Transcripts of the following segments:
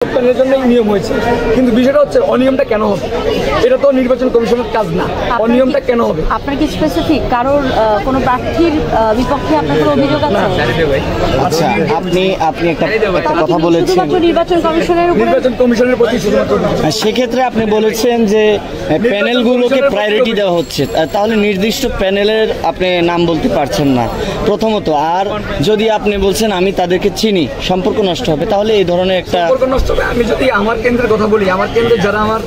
প্যানেলের জন্যই নিয়ম হয়েছে, কিন্তু বিষয়টা হচ্ছে অনিয়মটা কেন হবে? এটা তো নির্বাচন কমিশনের কাজ না। অনিয়মটা কেন হবে? আপনার কি স্পেসিফিক কারোর কোনো প্রার্থীর বিপক্ষে আপনার কোনো অভিযোগ আছে? আচ্ছা, আপনি একটা কথা বলেছেন নির্বাচন কমিশনের প্রতি শুধুমাত্র। সেক্ষেত্রে আপনি বলেছেন যে প্যানেলগুলোকে প্রায়োরিটি দেওয়া হচ্ছে, তাহলে নির্দিষ্ট প্যানেলের আপনি নাম বলতে পারছেন না প্রথমত। আর যদি আপনি বলছেন আমি তাদেরকে চিনি, সম্পর্ক নষ্ট হবে, তাহলে এই ধরনের একটা সম্পর্ক নষ্ট হবে। আমি যদি আমার কেন্দ্রের কথা বলি, আমার কেন্দ্রে যারা আমার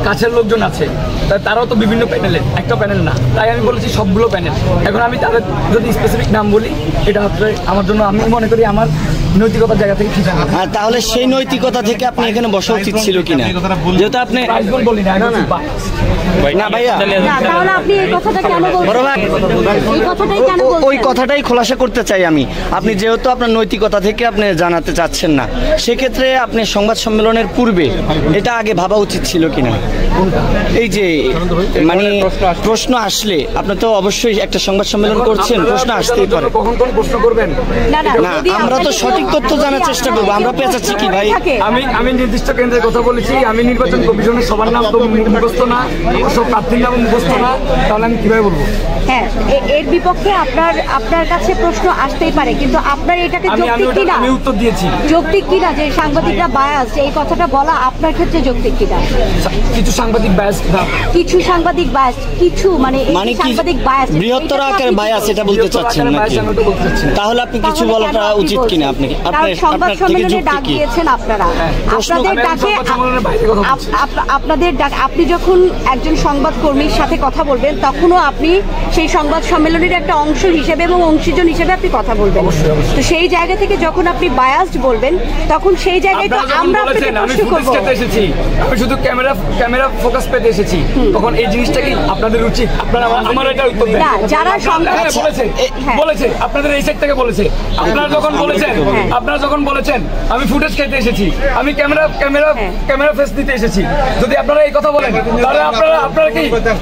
কাছের লোকজন আছে তারাও তো বিভিন্ন প্যানেলের, একটা প্যানেল না, তাই আমি বলেছি সবগুলো প্যানেল। এখন আমি তাদের যদি স্পেসিফিক নাম বলি, এটা হচ্ছে আমার জন্য, আমি মনে করি আমার নৈতিকতার জায়গা থেকে ঠিক আছে। তাহলে সেই নৈতিকতা থেকে আপনি এখানে বসা উচিত ছিল কিনা, যেহেতু আপনি বলি না ভাইয়া। তাহলে আপনি এই কথাটা কেন বলছেন? এই কথাটাই কেন বলছেন? ওই কথাটাই খোলাসা করতে চাই আমি। আপনি যেহেতু আপনার নৈতিকতা থেকে আপনি জানাতে চাচ্ছেন না, সেক্ষেত্রে আপনি সংবাদ সম্মেলনের পূর্বে এটা আগে ভাবা উচিত ছিল কিনা। এই যে মানে প্রশ্ন আসলে আপনি তো অবশ্যই একটা সংবাদ সম্মেলন করছেন, প্রশ্ন আসতেই পারে। কখন কোন প্রশ্ন করবেন না, আমরা তো সঠিক তথ্য জানার চেষ্টা করবো। আমরা পেঁচাচ্ছি কি ভাই? আমি নির্দিষ্ট কেন্দ্রের কথা বলেছি। আমি নির্বাচন কমিশনের সবার নাম তো মুখস্থ না, সব প্রার্থীর নাম মুখস্থ না, তাহলে আমি কিভাবে বলবো? হ্যাঁ, এর বিপক্ষে আপনার কাছে প্রশ্ন আসতেই পারে, কিন্তু আপনার এটাকে যৌক্তিক কিনা? আমি উত্তর দিয়েছি। যৌক্তিক কিনা যে সাংবাদিকরা বায়াস, এই কথাটা বলা আপনার ক্ষেত্রে যৌক্তিক কিনা? কিছু সাংবাদিক বায়াস, কিছু সাংবাদিক বায়াস, কিছু মানে সাংবাদিক বায়াস, বৃহত্তর আকারে বায়াস, এটা বলতে চাচ্ছেন নাকি? তাহলে আপনি কিছু বলাটা উচিত কিনা? সংবাদ সম্মেলনে ডাক দিয়েছেন আপনারা, আপনাদের ডাক, আপনি যখন একজন সংবাদ কর্মীর সাথে কথা বলবেন, তখনও আপনি সেই সংবাদ সম্মেলনের একটা অংশ হিসেবে এবং অংশীজন হিসেবে আপনি কথা বলবেন। তো সেই জায়গা থেকে যখন আপনি বায়াসড বলবেন, তখন সেই জায়গায় তো আমরা আপনাকে প্রশ্ন করব। আমি শুধু ক্যামেরা ফোকাস পেতে এসেছি, তখন এই জিনিসটা কি আপনাদের উচিত? আপনারা আমার এটা উত্তর দেন। না, যারা বলেছে আপনাদের এই সাইড থেকে বলেছে, আপনারা যখন বলেছেন আমি ফুটেজ খেতে এসেছি, আমি ক্যামেরা ফেস দিতে এসেছি, যদি আপনারা এই কথা বলেন, তাহলে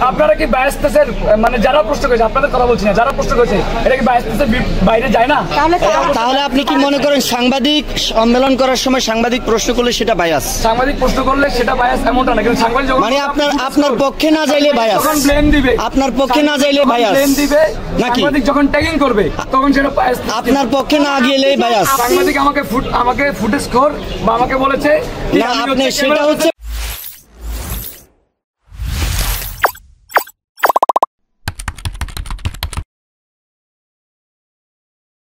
আপনারা কি বায়াসনেসের, মানে যারা প্রশ্ন করেছে, আপনাদের কথা বলছি না, যারা প্রশ্ন করেছে, এটা কি বায়াসনেসের বাইরে যায় না? তাহলে আপনি কি মনে করেন সাংবাদিক সম্মেলন করার সময় সাংবাদিক প্রশ্ন করলে সেটা বায়াস? সাংবাদিক প্রশ্ন করলে সেটা বায়াস এমনটা না, কিন্তু সাংবাদিক মানে আপনার পক্ষে না যাইলে বায়াস, যখন ব্লেম দিবে, আপনার পক্ষে না যাইলে বায়াস ব্লেম দিবে নাকি? সাংবাদিক যখন ট্যাগিং করবে, তখন সেটা বায়াস। আপনার পক্ষে না গেলেই বায়াস। সাংবাদিক আমাকে ফুটেজ খোর বা আমাকে বলেছে না, আপনি সেটা হচ্ছে